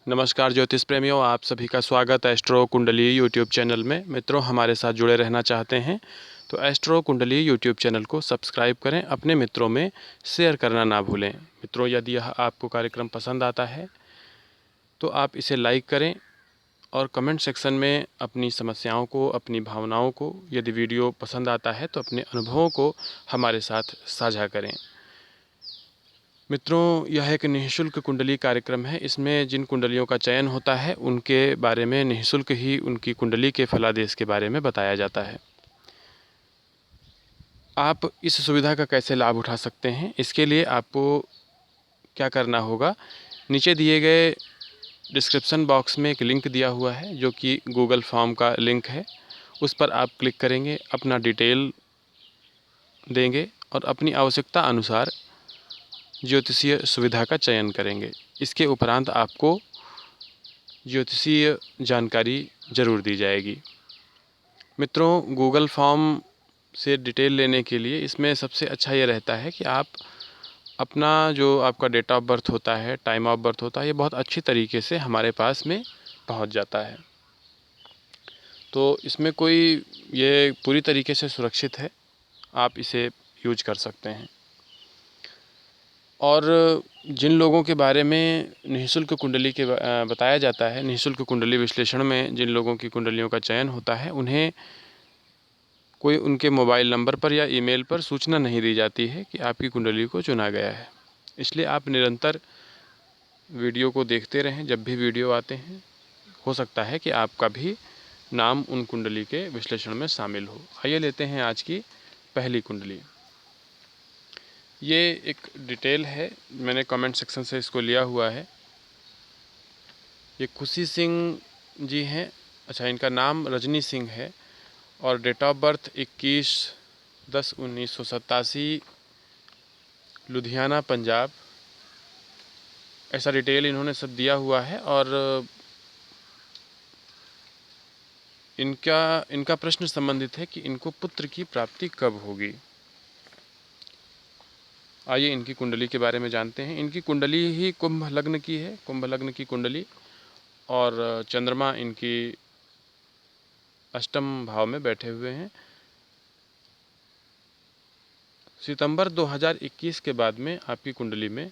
नमस्कार ज्योतिष प्रेमियों, आप सभी का स्वागत है एस्ट्रो कुंडली यूट्यूब चैनल में। मित्रों, हमारे साथ जुड़े रहना चाहते हैं तो एस्ट्रो कुंडली यूट्यूब चैनल को सब्सक्राइब करें, अपने मित्रों में शेयर करना ना भूलें। मित्रों, यदि यह आपको कार्यक्रम पसंद आता है तो आप इसे लाइक करें और कमेंट सेक्शन में अपनी समस्याओं को, अपनी भावनाओं को, यदि वीडियो पसंद आता है तो अपने अनुभवों को हमारे साथ साझा करें। मित्रों, यह एक निःशुल्क कुंडली कार्यक्रम है। इसमें जिन कुंडलियों का चयन होता है उनके बारे में निःशुल्क ही उनकी कुंडली के फलादेश के बारे में बताया जाता है। आप इस सुविधा का कैसे लाभ उठा सकते हैं, इसके लिए आपको क्या करना होगा, नीचे दिए गए डिस्क्रिप्शन बॉक्स में एक लिंक दिया हुआ है जो कि गूगल फॉर्म का लिंक है। उस पर आप क्लिक करेंगे, अपना डिटेल देंगे और अपनी आवश्यकता अनुसार ज्योतिषीय सुविधा का चयन करेंगे। इसके उपरांत आपको ज्योतिषीय जानकारी ज़रूर दी जाएगी। मित्रों, गूगल फॉर्म से डिटेल लेने के लिए इसमें सबसे अच्छा ये रहता है कि आप अपना जो आपका डेट ऑफ बर्थ होता है, टाइम ऑफ बर्थ होता है, ये बहुत अच्छी तरीके से हमारे पास में पहुंच जाता है। तो इसमें कोई ये पूरी तरीके से सुरक्षित है, आप इसे यूज कर सकते हैं। और जिन लोगों के बारे में निःशुल्क कुंडली के बताया जाता है, निःशुल्क कुंडली विश्लेषण में जिन लोगों की कुंडलियों का चयन होता है, उन्हें कोई उनके मोबाइल नंबर पर या ईमेल पर सूचना नहीं दी जाती है कि आपकी कुंडली को चुना गया है। इसलिए आप निरंतर वीडियो को देखते रहें। जब भी वीडियो आते हैं, हो सकता है कि आपका भी नाम उन कुंडली के विश्लेषण में शामिल हो। आइए लेते हैं आज की पहली कुंडली। ये एक डिटेल है, मैंने कमेंट सेक्शन से इसको लिया हुआ है। ये खुशी सिंह जी हैं। अच्छा, इनका नाम रजनी सिंह है और date of birth 21/10/1987, Ludhiana, Punjab. ऐसा डिटेल इन्होंने सब दिया हुआ है। और इनका प्रश्न संबंधित है कि इनको पुत्र की प्राप्ति कब होगी। आइए इनकी कुंडली के बारे में जानते हैं। इनकी कुंडली ही कुंभ लग्न की है, कुंभ लग्न की कुंडली, और चंद्रमा इनकी अष्टम भाव में बैठे हुए हैं। सितंबर 2021 के बाद में आपकी कुंडली में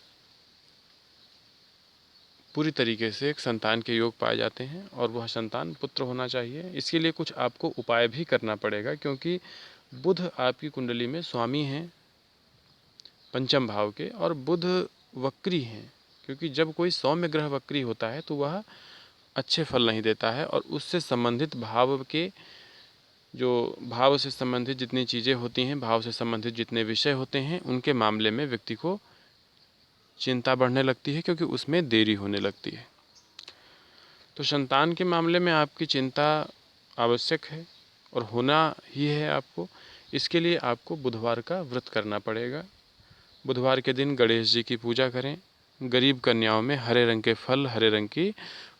पूरी तरीके से एक संतान के योग पाए जाते हैं और वह संतान पुत्र होना चाहिए। इसके लिए कुछ आपको उपाय भी करना पड़ेगा, क्योंकि बुध आपकी कुंडली में स्वामी हैं पंचम भाव के, और बुध वक्री हैं। क्योंकि जब कोई सौम्य ग्रह वक्री होता है तो वह अच्छे फल नहीं देता है, और उससे संबंधित भाव के जो भाव से संबंधित जितनी चीज़ें होती हैं, भाव से संबंधित जितने विषय होते हैं, उनके मामले में व्यक्ति को चिंता बढ़ने लगती है, क्योंकि उसमें देरी होने लगती है। तो संतान के मामले में आपकी चिंता आवश्यक है और होना ही है आपको। इसके लिए आपको बुधवार का व्रत करना पड़ेगा। बुधवार के दिन गणेश जी की पूजा करें। गरीब कन्याओं में हरे रंग के फल, हरे रंग की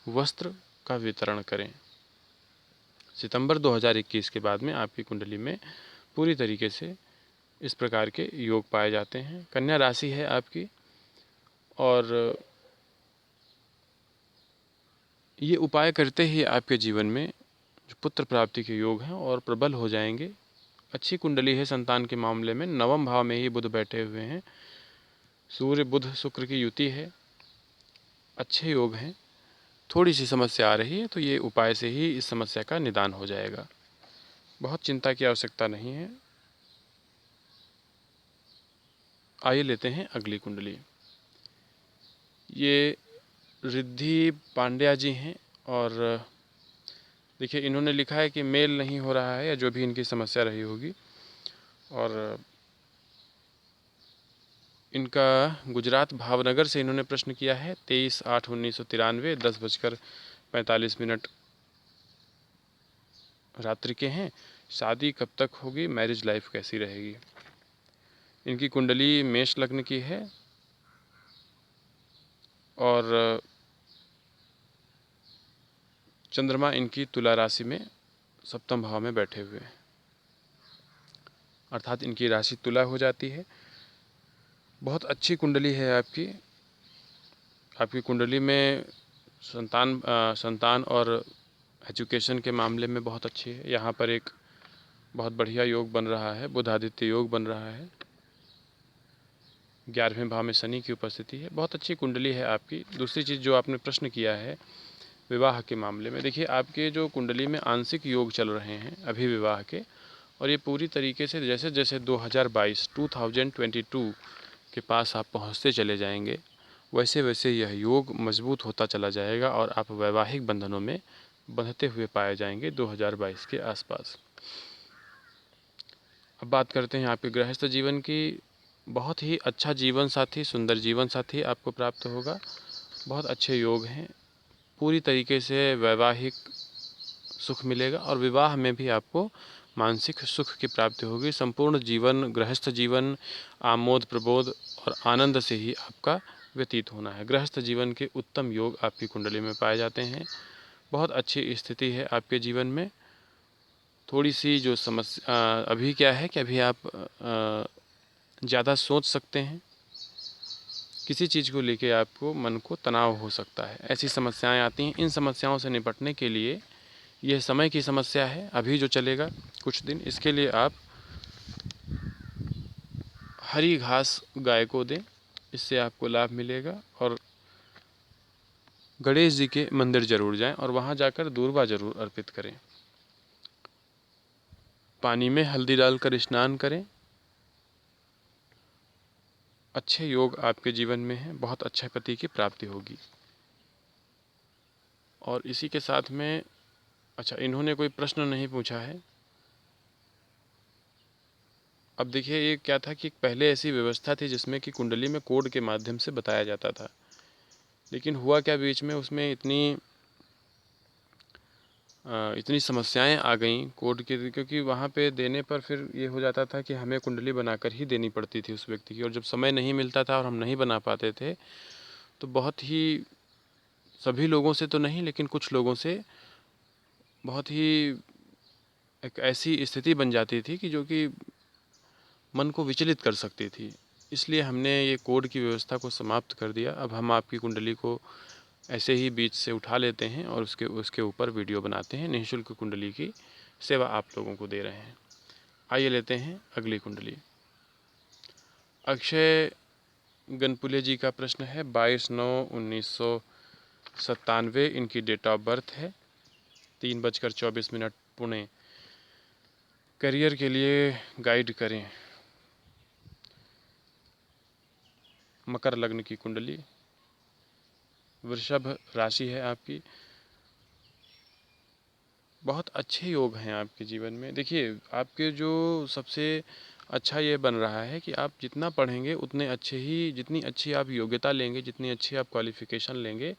वस्त्र का वितरण करें। सितंबर 2021 के बाद में आपकी कुंडली में पूरी तरीके से इस प्रकार के योग पाए जाते हैं। कन्या राशि है आपकी, और ये उपाय करते ही आपके जीवन में जो पुत्र प्राप्ति के योग हैं और प्रबल हो जाएंगे। अच्छी कुंडली है संतान के मामले में। नवम भाव में ही बुध बैठे हुए हैं, सूर्य बुध शुक्र की युति है, अच्छे योग हैं। थोड़ी सी समस्या आ रही है तो ये उपाय से ही इस समस्या का निदान हो जाएगा। बहुत चिंता की आवश्यकता नहीं है। आइए लेते हैं अगली कुंडली। ये रिद्धि पांड्या जी हैं, और देखिए इन्होंने लिखा है कि मेल नहीं हो रहा है, या जो भी इनकी समस्या रही होगी। और इनका गुजरात भावनगर से इन्होंने प्रश्न किया है। 23/8/1993, 10:45 रात्रि के हैं। शादी कब तक होगी, मैरिज लाइफ कैसी रहेगी। इनकी कुंडली मेष लग्न की है, और चंद्रमा इनकी तुला राशि में सप्तम भाव में बैठे हुए हैं, अर्थात इनकी राशि तुला हो जाती है। बहुत अच्छी कुंडली है आपकी। आपकी कुंडली में संतान और एजुकेशन के मामले में बहुत अच्छी है। यहाँ पर एक बहुत बढ़िया योग बन रहा है, बुध आदित्य योग बन रहा है। 11वें भाव में शनि की उपस्थिति है, बहुत अच्छी कुंडली है आपकी। दूसरी चीज़ जो आपने प्रश्न किया है विवाह के मामले में, देखिए आपके जो कुंडली में आंशिक योग चल रहे हैं अभी विवाह के, और ये पूरी तरीके से जैसे जैसे 2022 के पास आप पहुँचते चले जाएंगे, वैसे वैसे यह योग मजबूत होता चला जाएगा और आप वैवाहिक बंधनों में बंधते हुए पाए जाएंगे 2022 के आसपास। अब बात करते हैं आपके गृहस्थ जीवन की। बहुत ही अच्छा जीवन साथी, सुंदर जीवन साथी आपको प्राप्त होगा। बहुत अच्छे योग हैं, पूरी तरीके से वैवाहिक सुख मिलेगा और विवाह में भी आपको मानसिक सुख की प्राप्ति होगी। संपूर्ण जीवन, गृहस्थ जीवन आमोद प्रमोद और आनंद से ही आपका व्यतीत होना है। गृहस्थ जीवन के उत्तम योग आपकी कुंडली में पाए जाते हैं। बहुत अच्छी स्थिति है आपके जीवन में। थोड़ी सी जो समस्या अभी क्या है कि अभी आप ज़्यादा सोच सकते हैं, किसी चीज़ को लेके आपको मन को तनाव हो सकता है, ऐसी समस्याएं आती हैं। इन समस्याओं से निपटने के लिए यह समय की समस्या है, अभी जो चलेगा कुछ दिन, इसके लिए आप हरी घास गाय को दें, इससे आपको लाभ मिलेगा। और गणेश जी के मंदिर जरूर जाएं और वहां जाकर दूर्वा जरूर अर्पित करें। पानी में हल्दी डालकर स्नान करें। अच्छे योग आपके जीवन में हैं, बहुत अच्छे पति की प्राप्ति होगी। और इसी के साथ में, अच्छा इन्होंने कोई प्रश्न नहीं पूछा है। अब देखिए ये क्या था कि पहले ऐसी व्यवस्था थी जिसमें कि कुंडली में कोड के माध्यम से बताया जाता था, लेकिन हुआ क्या बीच में उसमें इतनी समस्याएं आ गईं कोड के, क्योंकि वहाँ पे देने पर फिर ये हो जाता था कि हमें कुंडली बनाकर ही देनी पड़ती थी उस व्यक्ति की, और जब समय नहीं मिलता था और हम नहीं बना पाते थे तो बहुत ही, सभी लोगों से तो नहीं लेकिन कुछ लोगों से बहुत ही एक ऐसी स्थिति बन जाती थी कि जो कि मन को विचलित कर सकती थी। इसलिए हमने ये कोड की व्यवस्था को समाप्त कर दिया। अब हम आपकी कुंडली को ऐसे ही बीच से उठा लेते हैं और उसके ऊपर वीडियो बनाते हैं। निःशुल्क कुंडली की सेवा आप लोगों को दे रहे हैं। आइए लेते हैं अगली कुंडली। अक्षय गनपुले जी का प्रश्न है। 22/9/1997 इनकी डेट ऑफ बर्थ है। 3:24 पुणे। करियर के लिए गाइड करें। मकर लग्न की कुंडली, वृषभ राशि है आपकी। बहुत अच्छे योग हैं आपके जीवन में। देखिए आपके जो सबसे अच्छा ये बन रहा है कि आप जितना पढ़ेंगे उतने अच्छे ही, जितनी अच्छी आप योग्यता लेंगे, जितनी अच्छी आप क्वालिफिकेशन लेंगे,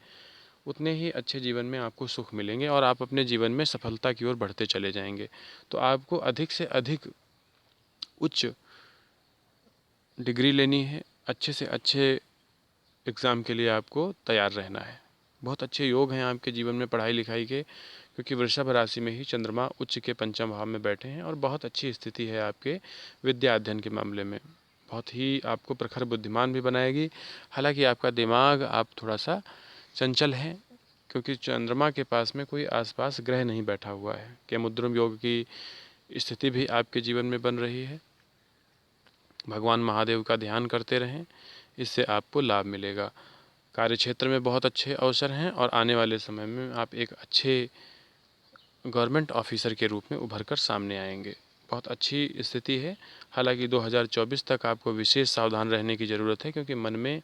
उतने ही अच्छे जीवन में आपको सुख मिलेंगे और आप अपने जीवन में सफलता की ओर बढ़ते चले जाएंगे। तो आपको अधिक से अधिक उच्च डिग्री लेनी है, अच्छे से अच्छे एग्ज़ाम के लिए आपको तैयार रहना है। बहुत अच्छे योग हैं आपके जीवन में पढ़ाई लिखाई के, क्योंकि वृषभ राशि में ही चंद्रमा उच्च के पंचम भाव में बैठे हैं और बहुत अच्छी स्थिति है आपके विद्या अध्ययन के मामले में। बहुत ही आपको प्रखर बुद्धिमान भी बनाएगी। हालांकि आपका दिमाग, आप थोड़ा सा चंचल हैं, क्योंकि चंद्रमा के पास में कोई आसपास ग्रह नहीं बैठा हुआ है। केमुद्रम योग की स्थिति भी आपके जीवन में बन रही है। भगवान महादेव का ध्यान करते रहें, इससे आपको लाभ मिलेगा। कार्यक्षेत्र में बहुत अच्छे अवसर हैं और आने वाले समय में आप एक अच्छे गवर्नमेंट ऑफिसर के रूप में उभर कर सामने आएंगे। बहुत अच्छी स्थिति है। हालांकि 2024 तक आपको विशेष सावधान रहने की ज़रूरत है, क्योंकि मन में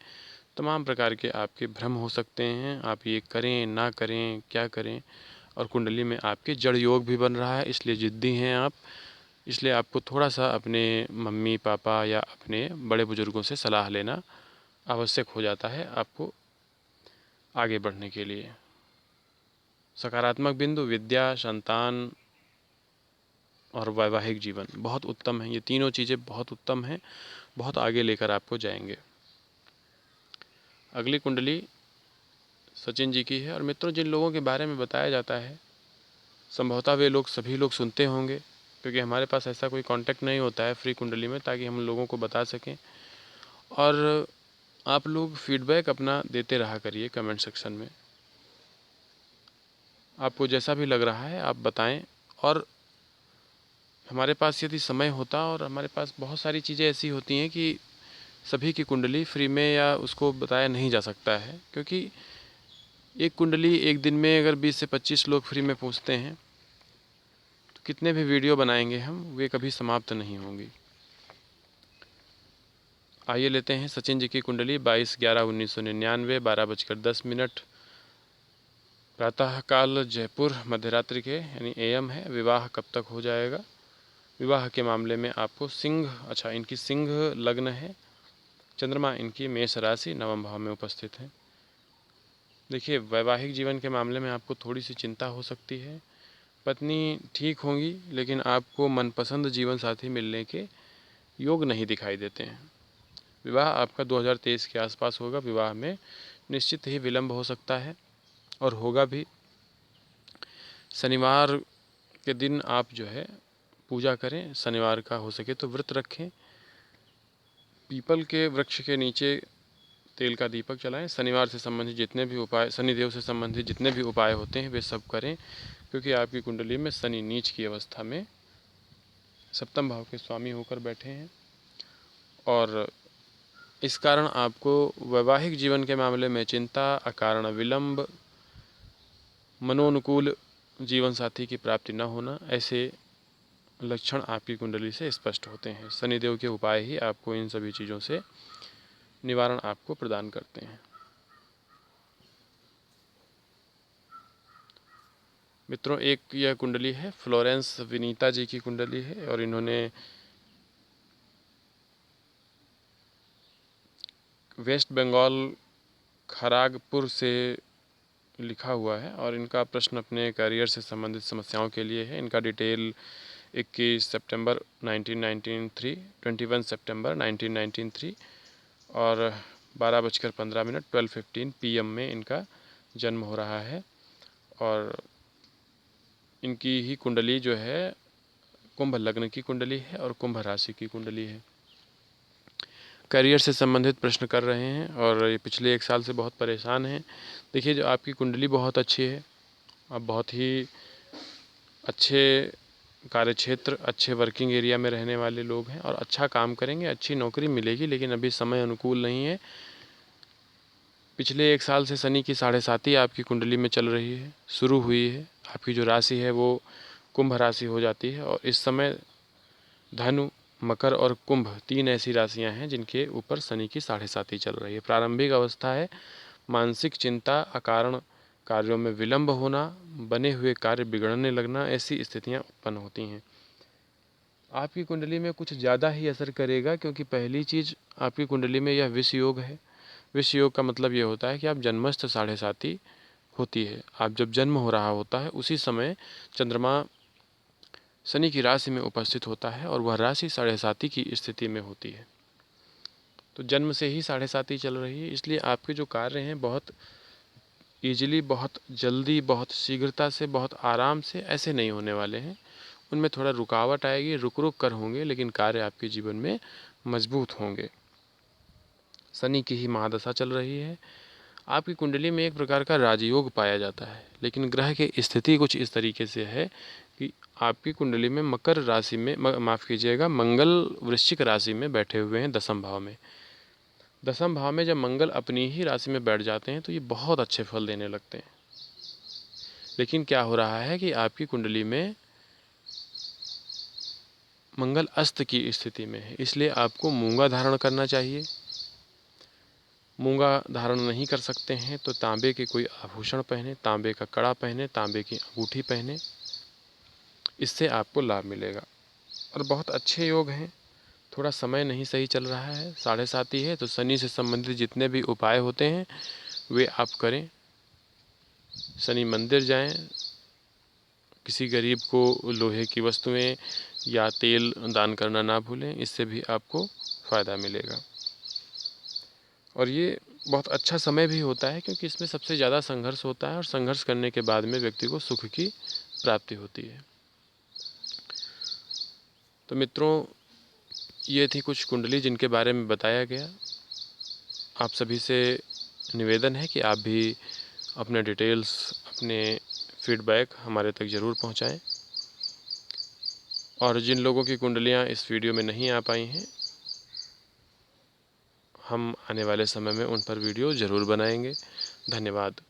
तमाम प्रकार के आपके भ्रम हो सकते हैं। आप ये करें ना करें, क्या करें। और कुंडली में आपके जड़ योग भी बन रहा है, इसलिए ज़िद्दी हैं आप। इसलिए आपको थोड़ा सा अपने मम्मी पापा या अपने बड़े बुज़ुर्गों से सलाह लेना आवश्यक हो जाता है आपको आगे बढ़ने के लिए। सकारात्मक बिंदु विद्या, संतान और वैवाहिक जीवन बहुत उत्तम है। ये तीनों चीज़ें बहुत उत्तम हैं, बहुत आगे लेकर आपको जाएंगे। अगली कुंडली सचिन जी की है। और मित्रों, जिन लोगों के बारे में बताया जाता है संभवतः वे लोग सभी लोग सुनते होंगे, क्योंकि हमारे पास ऐसा कोई कांटेक्ट नहीं होता है फ्री कुंडली में, ताकि हम लोगों को बता सकें। और आप लोग फीडबैक अपना देते रहा करिए कमेंट सेक्शन में। आपको जैसा भी लग रहा है आप बताएं। और हमारे पास यदि समय होता और हमारे पास बहुत सारी चीज़ें ऐसी होती हैं कि सभी की कुंडली फ्री में या उसको बताया नहीं जा सकता है, क्योंकि एक कुंडली एक दिन में अगर 20 से 25 लोग फ्री में पूछते हैं तो कितने भी वीडियो बनाएंगे हम, वे कभी समाप्त नहीं होंगी। आइए लेते हैं सचिन जी की कुंडली 22/11/1999, 12:10 प्रातःकाल जयपुर, मध्यरात्रि के यानी AM है। विवाह कब तक हो जाएगा? विवाह के मामले में आपको सिंह, अच्छा इनकी सिंह लग्न है, चंद्रमा इनकी मेष राशि नवम भाव में उपस्थित है। देखिए, वैवाहिक जीवन के मामले में आपको थोड़ी सी चिंता हो सकती है। पत्नी ठीक होंगी, लेकिन आपको मनपसंद जीवन साथी मिलने के योग नहीं दिखाई देते हैं। विवाह आपका 2023 के आसपास होगा। विवाह में निश्चित ही विलंब हो सकता है और होगा भी। शनिवार के दिन आप जो है पूजा करें, शनिवार का हो सके तो व्रत रखें, पीपल के वृक्ष के नीचे तेल का दीपक जलाएं। शनिवार से संबंधित जितने भी उपाय, शनिदेव से संबंधित जितने भी उपाय होते हैं वे सब करें, क्योंकि आपकी कुंडली में शनि नीच की अवस्था में सप्तम भाव के स्वामी होकर बैठे हैं और इस कारण आपको वैवाहिक जीवन के मामले में चिंता, अकारण विलंब, मनोनुकूल जीवन साथी की प्राप्ति न होना, ऐसे लक्षण आपकी कुंडली से स्पष्ट होते हैं। शनिदेव के उपाय ही आपको इन सभी चीज़ों से निवारण आपको प्रदान करते हैं। मित्रों, एक यह कुंडली है फ्लोरेंस विनीता जी की कुंडली है और इन्होंने वेस्ट बंगाल खड़गपुर से लिखा हुआ है और इनका प्रश्न अपने करियर से संबंधित समस्याओं के लिए है। इनका डिटेल 21 सितंबर 1993, 21 सितंबर 1993 और 12:15 12:15 PM में इनका जन्म हो रहा है और इनकी ही कुंडली जो है कुंभ लग्न की कुंडली है और कुंभ राशि की कुंडली है। करियर से संबंधित प्रश्न कर रहे हैं और ये पिछले 1 साल से बहुत परेशान हैं। देखिए, जो आपकी कुंडली बहुत अच्छी है, आप बहुत ही अच्छे कार्यक्षेत्र, अच्छे वर्किंग एरिया में रहने वाले लोग हैं और अच्छा काम करेंगे, अच्छी नौकरी मिलेगी, लेकिन अभी समय अनुकूल नहीं है। पिछले 1 साल से शनि की 7.5 आपकी कुंडली में चल रही है, शुरू हुई है। आपकी जो राशि है वो कुंभ राशि हो जाती है और इस समय धनु, मकर और कुंभ 3 ऐसी राशियां हैं जिनके ऊपर शनि की 7.5 चल रही है। प्रारंभिक अवस्था है, मानसिक चिंता, अकारण कार्यों में विलंब होना, बने हुए कार्य बिगड़ने लगना, ऐसी स्थितियां उत्पन्न होती हैं। आपकी कुंडली में कुछ ज़्यादा ही असर करेगा, क्योंकि पहली चीज़ आपकी कुंडली में यह विष योग है। विष योग का मतलब ये होता है कि आप जन्मस्थ 7.5 होती है। आप जब जन्म हो रहा होता है उसी समय चंद्रमा शनि की राशि में उपस्थित होता है और वह राशि 7.5 की स्थिति में होती है। तो जन्म से ही 7.5 चल रही है, इसलिए आपके जो कार्य हैं बहुत ईजिली, बहुत जल्दी, बहुत शीघ्रता से, बहुत आराम से ऐसे नहीं होने वाले हैं। उनमें थोड़ा रुकावट आएगी, रुक रुक कर होंगे, लेकिन कार्य आपके जीवन में मजबूत होंगे। शनि की ही महादशा चल रही है। आपकी कुंडली में एक प्रकार का राजयोग पाया जाता है, लेकिन ग्रह की स्थिति कुछ इस तरीके से है कि आपकी कुंडली में मकर राशि में, माफ़ कीजिएगा, मंगल वृश्चिक राशि में बैठे हुए हैं 10th भाव में। 10th भाव में जब मंगल अपनी ही राशि में बैठ जाते हैं तो ये बहुत अच्छे फल देने लगते हैं। लेकिन क्या हो रहा है कि आपकी कुंडली में मंगल अस्त की स्थिति में है, इसलिए आपको मूंगा धारण करना चाहिए। मूंगा धारण नहीं कर सकते हैं तो तांबे के कोई आभूषण पहने, तांबे का कड़ा पहने, तांबे की अंगूठी पहने, इससे आपको लाभ मिलेगा। और बहुत अच्छे योग हैं। थोड़ा समय नहीं सही चल रहा है, 7.5 है, तो शनि से संबंधित जितने भी उपाय होते हैं वे आप करें। शनि मंदिर जाएं, किसी गरीब को लोहे की वस्तुएं या तेल दान करना ना भूलें, इससे भी आपको फ़ायदा मिलेगा। और ये बहुत अच्छा समय भी होता है, क्योंकि इसमें सबसे ज़्यादा संघर्ष होता है और संघर्ष करने के बाद में व्यक्ति को सुख की प्राप्ति होती है। तो मित्रों, ये थी कुछ कुंडली जिनके बारे में बताया गया। आप सभी से निवेदन है कि आप भी अपने डिटेल्स अपने फीडबैक हमारे तक ज़रूर पहुँचाएँ। और जिन लोगों की कुंडलियाँ इस वीडियो में नहीं आ पाई हैं, हम आने वाले समय में उन पर वीडियो ज़रूर बनाएंगे। धन्यवाद।